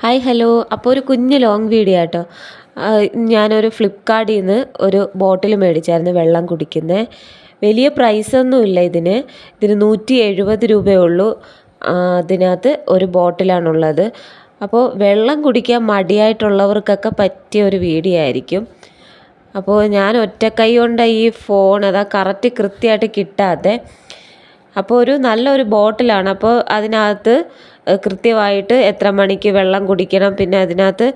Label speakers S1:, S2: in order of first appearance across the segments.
S1: Hi hello. അപ്പോൾ ഒരു കുഞ്ഞ് ലോങ് വീഡിയോ ആട്ടോ. ഞാനൊരു ഫ്ലിപ്കാർട്ടിൽ നിന്ന് ഒരു ബോട്ടിൽ മേടിച്ചായിരുന്നു വെള്ളം കുടിക്കുന്നത്. വലിയ പ്രൈസൊന്നുമില്ല ഇതിന്. 170 രൂപയേ ഉള്ളൂ. അതിനകത്ത് ഒരു ബോട്ടിലാണുള്ളത്. അപ്പോൾ വെള്ളം കുടിക്കാൻ മടിയായിട്ടുള്ളവർക്കൊക്കെ പറ്റിയ ഒരു വീഡിയോ ആയിരിക്കും. അപ്പോൾ ഞാൻ ഒറ്റക്കൈ കൊണ്ട് ഈ ഫോൺ അതാ കൃത്യമായിട്ട് കിട്ടാതെ. അപ്പോൾ നല്ലൊരു ബോട്ടിലാണ്. അപ്പോൾ അതിനകത്ത് കൃത്യമായിട്ട് എത്ര മണിക്ക് വെള്ളം കുടിക്കണം, പിന്നെ അതിനകത്ത്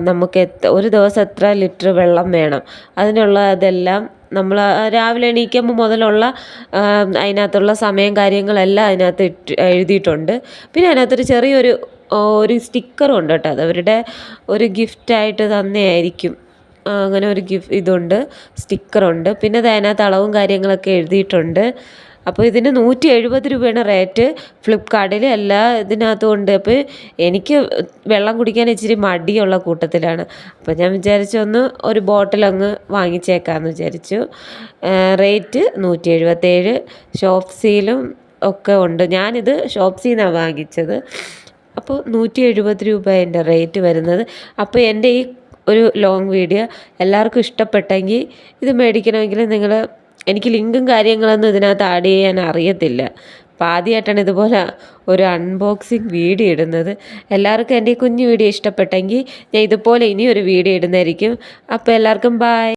S1: നമുക്ക് ഒരു ദിവസം എത്ര ലിറ്റർ വെള്ളം വേണം, അതെല്ലാം നമ്മൾ രാവിലെ എണീക്കുമ്പോൾ മുതലുള്ള അതിനകത്തുള്ള സമയം കാര്യങ്ങളെല്ലാം അതിനകത്ത് എഴുതിയിട്ടുണ്ട്. പിന്നെ അതിനകത്തൊരു ചെറിയൊരു സ്റ്റിക്കറും ഉണ്ട് കേട്ടോ. അത് അവരുടെ ഒരു ഗിഫ്റ്റായിട്ട് തന്നെയായിരിക്കും. അങ്ങനെ ഒരു ഇതുണ്ട്, സ്റ്റിക്കറുണ്ട്. പിന്നെ അതിനകത്ത് അളവും കാര്യങ്ങളൊക്കെ എഴുതിയിട്ടുണ്ട്. അപ്പോൾ ഇതിന് 170 രൂപയാണ് റേറ്റ് ഫ്ലിപ്കാർട്ടിൽ. എല്ലാ ഇതിനകത്തും ഉണ്ട്. അപ്പോൾ എനിക്ക് വെള്ളം കുടിക്കാൻ ഇച്ചിരി മടിയുള്ള കൂട്ടത്തിലാണ്. അപ്പോൾ ഞാൻ വിചാരിച്ചു ഒരു ബോട്ടിലങ്ങ് വാങ്ങിച്ചേക്കാമെന്ന് വിചാരിച്ചു. റേറ്റ് 177. ഷോപ്സിയിലും ഒക്കെ ഉണ്ട്. ഞാനിത് ഷോപ്സിയിൽ നിന്നാണ് വാങ്ങിച്ചത്. അപ്പോൾ 170 രൂപ എൻ്റെ റേറ്റ് വരുന്നത്. അപ്പോൾ എൻ്റെ ഈ ഒരു ലോങ് വീഡിയോ എല്ലാവർക്കും ഇഷ്ടപ്പെട്ടെങ്കിൽ ഇത് മേടിക്കണമെങ്കിൽ എനിക്ക് ലിങ്കും കാര്യങ്ങളൊന്നും ഇതിനകത്ത് ആഡ് ചെയ്യാൻ അറിയത്തില്ല. അപ്പോൾ ആദ്യമായിട്ടാണ് ഇതുപോലെ ഒരു അൺബോക്സിങ് വീഡിയോ ഇടുന്നത്. എല്ലാവർക്കും എൻ്റെ ഈ കുഞ്ഞു വീഡിയോ ഇഷ്ടപ്പെട്ടെങ്കിൽ ഞാൻ ഇതുപോലെ ഇനിയൊരു വീഡിയോ ഇടുന്നതായിരിക്കും. അപ്പോൾ എല്ലാവർക്കും ബൈ.